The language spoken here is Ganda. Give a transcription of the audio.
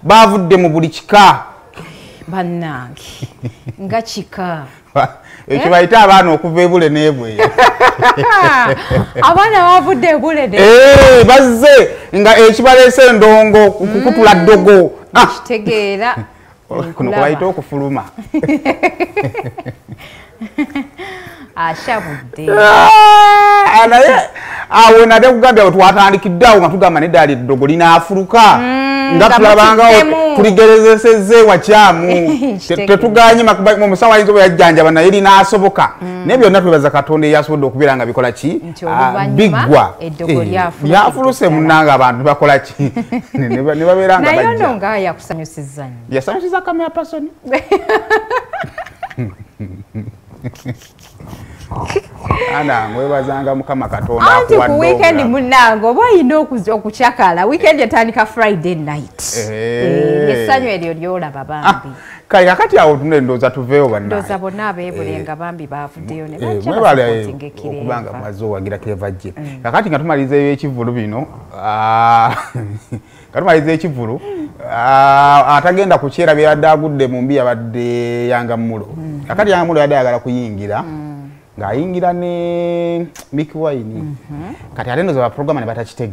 bavudde mu buli kika bannange nga kika ekyo bayita abaana okuva ebule n'ebweya abaana bavudde ebule bazze nga ekibaleese endongo kukutula ddogo kitegeera kuno kubayita okufuluma ashabudde naye awo nate kugambye awo twatandikiddeawo nga tugamba neddaali eddogo linaafuluka nga tulabangawo tuligerezesezze wakyamu tetuganye mu musawo ayinza oba yajjanjaba naye linaasoboka naye byonna twebaza Katonda eyasobodde okubeera nga bikola ki biggwa lyafuluse munnanga abantu bakola ki ne babeera nga naye ono nga yakusanyusiza nnyo yasanyusiza Kamya Pasoni ana mwebazanga Mukama Katonda anti ku weekend munnange oba oyina okukyakala weekend etandika Friday night essanyu eryo lyolaba bambi kale kakati awo tunne ndooza tuveewo banna ndooza bonna abeebulenga bambi bavuddeyo ne mwebale okubanga maze owagira kevajje kakati nga tumaliriza ekivulu bino katumaliriza ekivulu atagenda kukyera byadde agudde mu mbi yabadde Yanga Mulo kakati Yanga Mulo yadde ayagala kuyingira ng'ayingira ne Mick Wine kati ate ndooza baprogramma ne batakitege